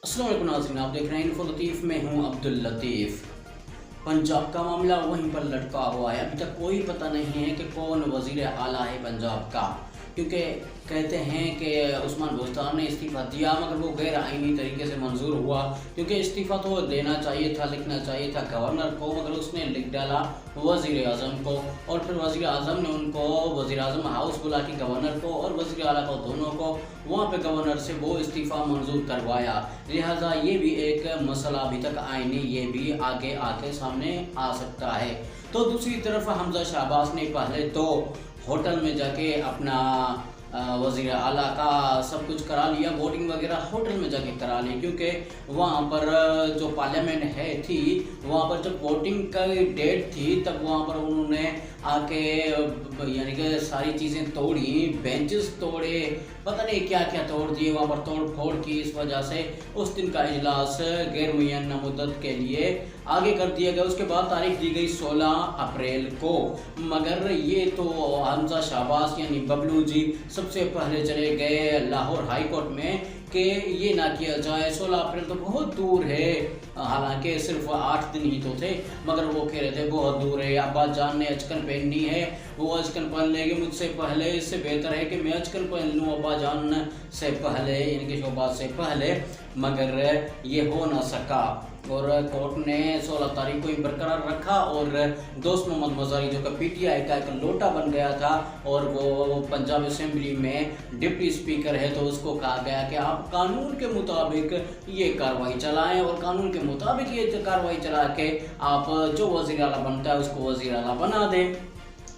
अस्सलाम वालेकुम नाज़रीन, आप देख रहे हैं इन्फो लतीफ़ में हूँ अब्दुल लतीफ़। पंजाब का मामला वहीं पर लटका हुआ है। अभी तक कोई पता नहीं है कि कौन वज़ीर आला है पंजाब का, क्योंकि कहते हैं कि उस्मान बुज़दार ने इस्तीफ़ा दिया मगर वो गैर आइनी तरीके से मंजूर हुआ, क्योंकि इस्तीफ़ा तो देना चाहिए था, लिखना चाहिए था गवर्नर को, मगर उसने लिख डाला वज़ीर आज़म को। और फिर वज़ीर आज़म ने उनको वज़ीर आज़म हाउस बुला के गवर्नर को और वज़ीर आला को दोनों को वहाँ पे गवर्नर से वो इस्तीफ़ा मंजूर करवाया। लिहाजा ये भी एक मसला अभी तक आईनी, ये भी आगे आके सामने आ सकता है। तो दूसरी तरफ हमजा शहबाज ने पहले तो होटल में जाके अपना वज़ीर आला का सब कुछ करा लिया, वोटिंग वगैरह होटल में जाके करा ली, क्योंकि वहाँ पर जो पार्लियामेंट है थी, वहाँ पर जब वोटिंग का डेट थी तब वहाँ पर उन्होंने आके यानी कि सारी चीज़ें तोड़ी, बेंचेस तोड़े, पता नहीं क्या क्या तोड़ दिए, वहाँ पर तोड़ फोड़ की। इस वजह से उस दिन का इजलास गैर मुय्यना मुद्दत के लिए आगे कर दिया गया। उसके बाद तारीख दी गई 16 अप्रैल को, मगर ये तो हमजा शहबाज यानी बबलू जी सबसे पहले चले गए लाहौर हाई कोर्ट में कि ये ना किया जाए। 16 अप्रैल तो बहुत दूर है, हालांकि सिर्फ 8 दिन ही तो थे, मगर वो कह रहे थे बहुत दूर है, अब्बा जान ने अचकन पहननी है, वो अचकन पहन लेंगे मुझसे पहले, इससे बेहतर है कि मैं अचकन पहन लूँ अब्बा जान से पहले, इनके शोबाज से पहले, मगर ये हो ना सका। और कोर्ट ने 16 तारीख को ही बरकरार रखा और दोस्त मोहम्मद मज़ारी जो कि पीटीआई का एक लोटा बन गया था और वो पंजाब असेंबली में डिप्टी स्पीकर है, तो उसको कहा गया कि आप कानून के मुताबिक ये कार्रवाई चलाएं और कानून के मुताबिक ये कार्रवाई चला के आप जो वज़ीर आला बनता है उसको वज़ीर आला बना दें।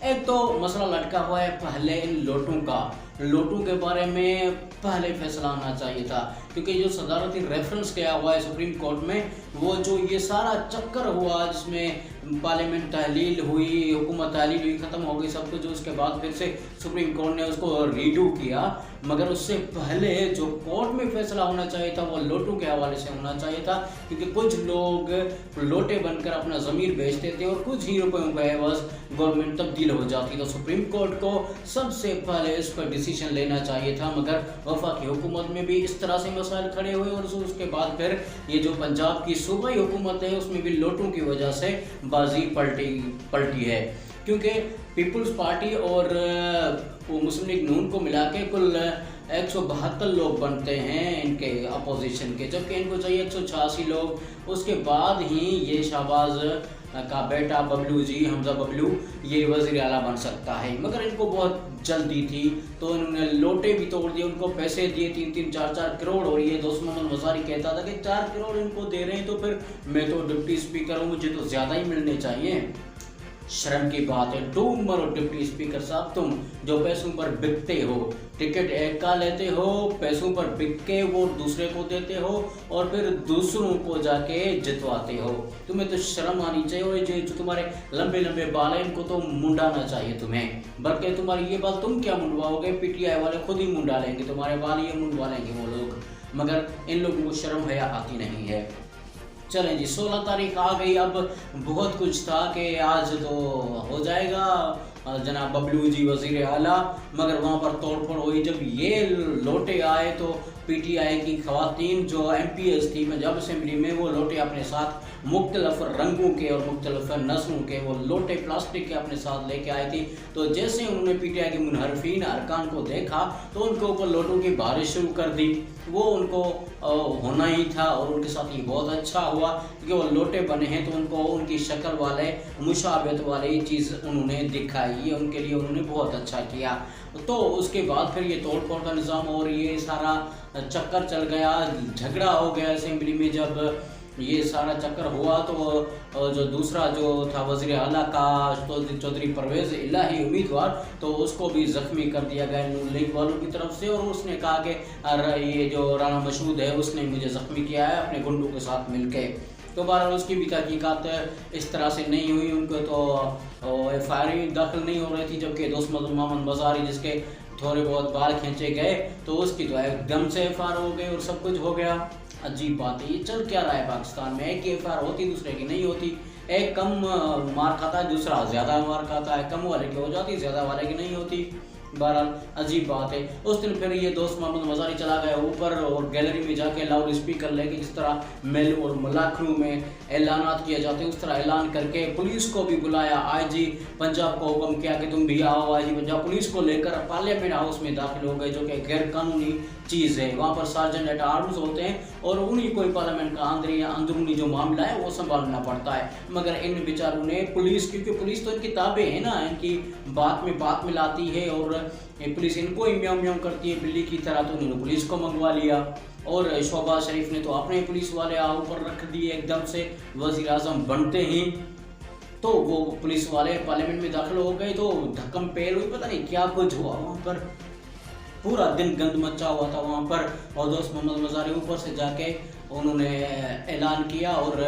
एक तो मसला लटका हुआ है पहले इन लोटों के बारे में पहले फैसला आना चाहिए था, क्योंकि जो सदारती रेफरेंस किया हुआ है सुप्रीम कोर्ट में, वो जो ये सारा चक्कर हुआ जिसमें पार्लियामेंट तहलील हुई, हुकूमत तहलील हुई, ख़त्म हो गई सब कुछ, उसके बाद फिर से सुप्रीम कोर्ट ने उसको रीडू किया, मगर उससे पहले जो कोर्ट में फैसला होना चाहिए था वो लोटों के हवाले से होना चाहिए था, क्योंकि कुछ लोग लोटे बनकर अपना ज़मीर बेचते थे और कुछ ही रुपयों का एवज़ गवर्नमेंट तब्दील हो जाती। तो सुप्रीम कोर्ट को सबसे पहले इस पर डिसीजन लेना चाहिए था, मगर वफाकी हुकूमत में भी इस तरह से मसाइल खड़े हुए और उसके बाद फिर ये जो पंजाब की सूबाई हुकूमत है उसमें भी लोटों की वजह से बाजी पलटी है, क्योंकि पीपल्स पार्टी और मुस्लिम लीग नून को मिला के कुल 172 लोग बनते हैं इनके अपोजिशन के, जबकि इनको चाहिए 186 लोग। उसके बाद ही ये शहबाज का बेटा बबलू जी, हमजा बबलू, ये वज़ीर आला बन सकता है, मगर इनको बहुत जल्दी थी तो इन्होंने लोटे भी तोड़ दिए, उनको पैसे दिए 3-3, 4-4 करोड़। और ये दोस्त मोहम्मद मज़ारी कहता था कि 4 करोड़ इनको दे रहे हैं तो फिर मैं तो डिप्टी स्पीकर हूँ, मुझे तो ज़्यादा ही मिलने चाहिए। शर्म की बात है, डूब मरो डिप्टी स्पीकर साहब, तुम जो पैसों पर बिकते हो, टिकट एक का लेते हो, पैसों पर बिक के वो दूसरे को देते हो और फिर दूसरों को जाके जितवाते हो। तुम्हें तो शर्म आनी चाहिए। और जो तुम्हारे लंबे लंबे बाल हैं इनको तो मुंडाना चाहिए तुम्हें, बल्कि तुम्हारी ये बाल तुम क्या मुंडवाओगे, पीटीआई वाले खुद ही मुंडा लेंगे तुम्हारे बाल, ये मुंडवा लेंगे वो लोग, मगर इन लोगों को शर्म हया आती नहीं है। चलें जी, 16 तारीख आ गई, अब बहुत कुछ था कि आज तो हो जाएगा जनाब बबलू जी वज़ीर आला, मगर वहाँ पर तोड़ फोड़ हुई। जब ये लोटे आए तो पीटीआई की ख़वातीन जो एमपीएस थी पंजाब असेंबली में, वो लोटे अपने साथ मुख्तलिफ रंगों के और मुख्तलिफ नस्लों के वो लोटे प्लास्टिक के अपने साथ लेके आए थी। तो जैसे उन्होंने पीटीआई के मुनहरफीन अरकान को देखा तो उनके ऊपर लोटों की बारिश शुरू कर दी। वो उनको होना ही था और उनके साथ ही बहुत अच्छा हुआ, क्योंकि वो लोटे बने हैं तो उनको उनकी शक्ल वाले मुशाबहत वाली चीज़ उन्होंने दिखाई, ये उनके लिए उन्होंने बहुत अच्छा किया। तो उसके बाद फिर ये तोड़ फोड़ का निज़ाम और ये सारा चक्कर चल गया, झगड़ा हो गया असेंबली में। जब ये सारा चक्कर हुआ तो जो दूसरा जो था वज़ीर आला का चौधरी परवेज़ इलाही उम्मीदवार, तो उसको भी ज़ख्मी कर दिया गया नून लीग वालों की तरफ से, और उसने कहा कि ये जो राना मशहूद है उसने मुझे ज़ख्मी किया है अपने गुंडों के साथ मिलके। तो बहरहाल उसकी भी तहकीकात इस तरह से नहीं हुई, उनको तो एफआईआर दाखिल नहीं हो रही थी, जबकि दोस्त मोहम्मद मज़ारी जिसके थोड़े बहुत बाल खींचे गए तो उसकी तो एकदम से एफआईआर हो गई और सब कुछ हो गया। अजीब बात है, ये चल क्या रहा है पाकिस्तान में, एक की एफआईआर होती दूसरे की नहीं होती, एक कम मार खाता है दूसरा ज़्यादा मार खाता है, कम वाले की हो जाती ज़्यादा वाले की नहीं होती। बहरहाल अजीब बात है। उस दिन फिर ये दोस्त मोहम्मद मज़ारी चला गया ऊपर और गैलरी में जाके लाउड स्पीकर लेके, जिस तरह मेल और मुलाखरू में ऐलानात किए जाते हैं उस तरह ऐलान करके पुलिस को भी बुलाया। आईजी पंजाब को हुक्म किया कि तुम भी आओ। आईजी पंजाब पुलिस को लेकर पार्लियामेंट हाउस में दाखिल हो गए, जो कि गैर कानूनी चीज़ है। वहाँ पर सार्जेंट एट आर्म्स होते हैं और उन्हीं को पार्लियामेंट का अंदरूनी जो मामला है वो संभालना पड़ता है। मगर इन बेचारों ने पुलिस, क्योंकि पुलिस तो इनकी ताबे है ना, इनकी बात में लाती है और पुलिस इनको ही म्याऊं म्याऊं करती है बिल्ली की तरह, तो उन्होंने पुलिस को मंगवा लिया। और शहबाज शरीफ ने तो अपने पुलिस वाले ऊपर रख दिए एकदम से, वज़ीर आज़म बनते ही तो वो पुलिस वाले पार्लियामेंट में दाखिल हो गए तो धक्कम पेल हुई, पता नहीं क्या कुछ हुआ वहाँ पर। पूरा दिन गंद मचा हुआ था वहाँ पर। और दोस्त मोहम्मद मज़ारी ऊपर से जाके उन्होंने ऐलान किया और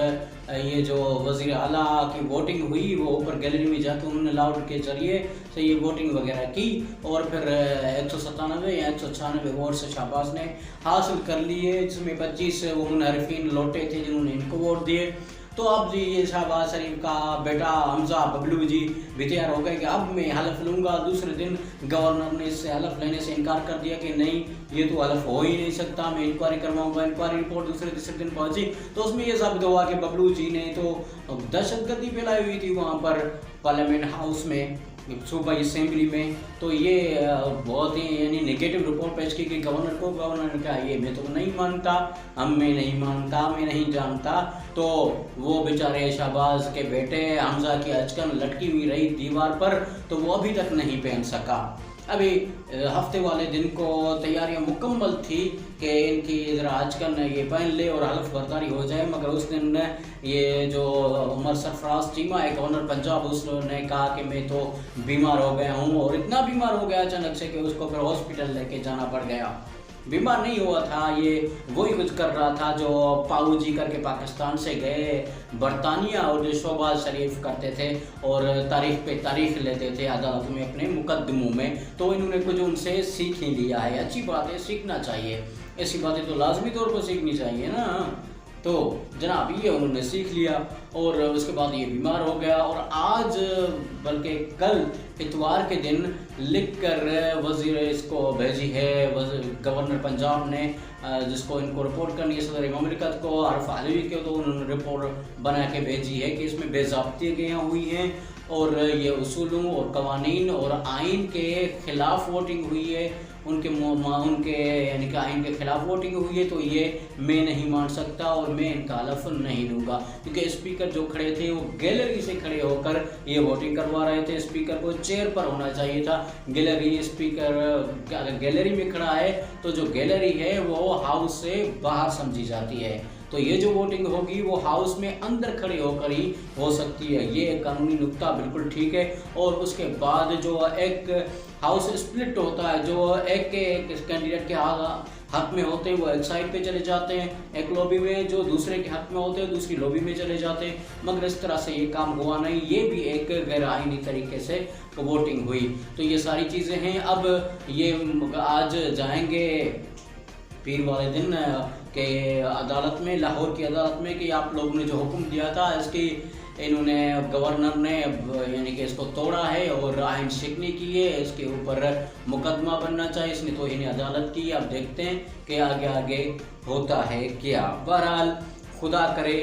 ये जो वज़ीर आला की वोटिंग हुई वो ऊपर गैलरी में जाके उन्होंने लाउड के जरिए से ये वोटिंग वगैरह की और फिर 197 या 196 वोट से शहबाज ने हासिल कर लिए, जिसमें 25 वो मुनहरिफीन लौटे थे जिन्होंने इनको वोट दिए। तो अब जी ये शहबाज शरीफ का बेटा हमजा बबलू जी भी तैयार हो गए कि अब मैं हलफ लूँगा। दूसरे दिन गवर्नर ने इससे हलफ लेने से इनकार कर दिया कि नहीं, ये तो हलफ हो ही नहीं सकता, मैं इंक्वायरी करवाऊंगा। इंक्वायरी रिपोर्ट दूसरे तीसरे दिन पहुंची तो उसमें ये साबित हुआ कि बबलू जी ने तो दहशतगर्दी फैलाई हुई थी वहाँ पर पार्लियामेंट हाउस में, सूबाई असेंबली में। तो ये बहुत ही यानी नेगेटिव रिपोर्ट पेश की गई गवर्नर को। गवर्नर ने कहा ये मैं तो नहीं मानता, मैं नहीं मानता, मैं नहीं जानता। तो वो बेचारे शहबाज के बेटे हमजा की अचकन लटकी हुई रही दीवार पर, तो वो अभी तक नहीं पहन सका। अभी हफ्ते वाले दिन को तैयारियां मुकम्मल थी कि इनकी ज़रा आजकल ये पहन ले और हलफ बर्दारी हो जाए, मगर उस दिन ये जो उमर सरफराज चीमा है गवर्नर पंजाब, उसने कहा कि मैं तो बीमार हो गया हूँ, और इतना बीमार हो गया अचानक से कि उसको फिर हॉस्पिटल लेके जाना पड़ गया। बीमार नहीं हुआ था, ये वही कुछ कर रहा था जो पाऊ जी करके पाकिस्तान से गए बरतानिया और जो शहबाज शरीफ करते थे और तारीख पे तारीख लेते थे अदालत में अपने मुकदमों में। तो इन्होंने कुछ उनसे सीख ही लिया है। अच्छी बात है, सीखना चाहिए, ऐसी बातें तो लाजमी तौर पर सीखनी चाहिए ना। तो जनाब ये उन्होंने सीख लिया और उसके बाद ये बीमार हो गया। और आज बल्कि कल इतवार के दिन लिख कर वज़ीर इसको भेजी है गवर्नर पंजाब ने, जिसको इनको रिपोर्ट करनी है सदर ममलिकत को आरिफ अलवी के, तो उन्होंने रिपोर्ट बना के भेजी है कि इसमें बेज़ाब्तियाँ हुई हैं और ये उसूलों और कवानीन और आइन के ख़िलाफ़ वोटिंग हुई है, उनके यानी कि आइन के ख़िलाफ़ वोटिंग हुई है। तो ये मैं नहीं मान सकता और मैं इनका हलफ नहीं लूँगा, क्योंकि स्पीकर जो खड़े थे वो गैलरी से खड़े होकर ये वोटिंग करवा रहे थे। स्पीकर को चेयर पर होना चाहिए था, गैलरी स्पीकर अगर गैलरी में खड़ा है तो जो गैलरी है वो हाउस से बाहर समझी जाती है। तो ये जो वोटिंग होगी वो हाउस में अंदर खड़े होकर ही हो सकती है। ये एक कानूनी नुक्ता बिल्कुल ठीक है। और उसके बाद जो एक हाउस स्प्लिट होता है, जो एक कैंडिडेट के हक में होते हैं वो एक साइड पे चले जाते हैं एक लॉबी में, जो दूसरे के हक में होते हैं दूसरी लॉबी में चले जाते हैं। मगर इस तरह से ये काम हुआ नहीं, ये भी एक गैर आईनी तरीके से वोटिंग हुई। तो ये सारी चीज़ें हैं। अब ये आज जाएंगे पीर वाले दिन के अदालत में, लाहौर की अदालत में, कि आप लोगों ने जो हुक्म दिया था इसकी इन्होंने गवर्नर ने यानी कि इसको तोड़ा है और आइन शिकनी की है, इसके ऊपर मुकदमा बनना चाहिए, इसने तो इन्हें अदालत की। अब देखते हैं कि आगे आगे होता है क्या। बहरहाल खुदा करे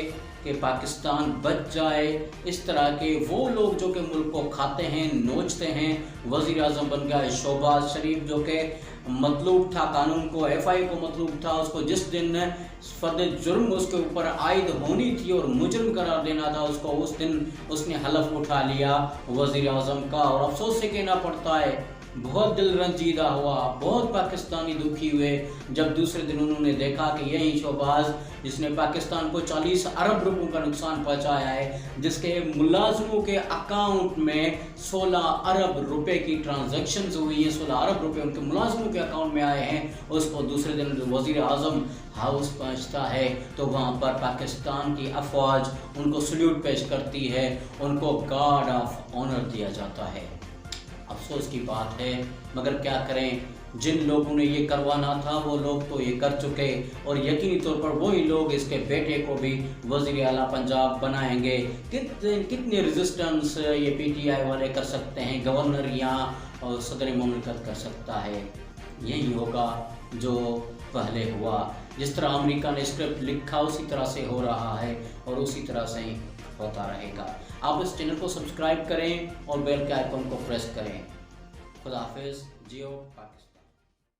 कि पाकिस्तान बच जाए इस तरह के वो लोग जो कि मुल्क को खाते हैं नोचते हैं। वज़ीर आज़म बन गया शहबाज शरीफ, जो कि मतलूब था कानून को, FI को मतलूब था, उसको जिस दिन फर्द जुर्म उसके ऊपर आयद होनी थी और मुजरिम करार देना था उसको, उस दिन उसने हलफ उठा लिया वज़ीर आज़म का। और अफसोस से कहना पड़ता है बहुत दिल रंजीदा हुआ, बहुत पाकिस्तानी दुखी हुए जब दूसरे दिन उन्होंने देखा कि यही शहबाज जिसने पाकिस्तान को 40 अरब रुपयों का नुकसान पहुंचाया है, जिसके मुलाजमों के अकाउंट में 16 अरब रुपए की ट्रांजैक्शंस हुई है, 16 अरब रुपए उनके मुलाजमों के अकाउंट में आए हैं, उसको दूसरे दिन वज़ीर आज़म हाउस पहुंचता है तो वहाँ पर पाकिस्तान की अफवाज उनको सल्यूट पेश करती है, उनको गार्ड ऑफ ऑनर दिया जाता है। अफसोस की बात है, मगर क्या करें, जिन लोगों ने ये करवाना था वो लोग तो ये कर चुके, और यकीनी तौर पर वही लोग इसके बेटे को भी वज़ीर आला पंजाब बनाएंगे। कितनी रेजिस्टेंस ये PTI वाले कर सकते हैं, गवर्नर या सदर मुमलिकत कर सकता है। यही होगा जो पहले हुआ, जिस तरह अमेरिका ने स्क्रिप्ट लिखा उसी तरह से हो रहा है और उसी तरह से ही होता रहेगा। आप इस चैनल को सब्सक्राइब करें और बेल के आइकन को प्रेस करें। खुदा हाफिज़। जियो पाकिस्तान।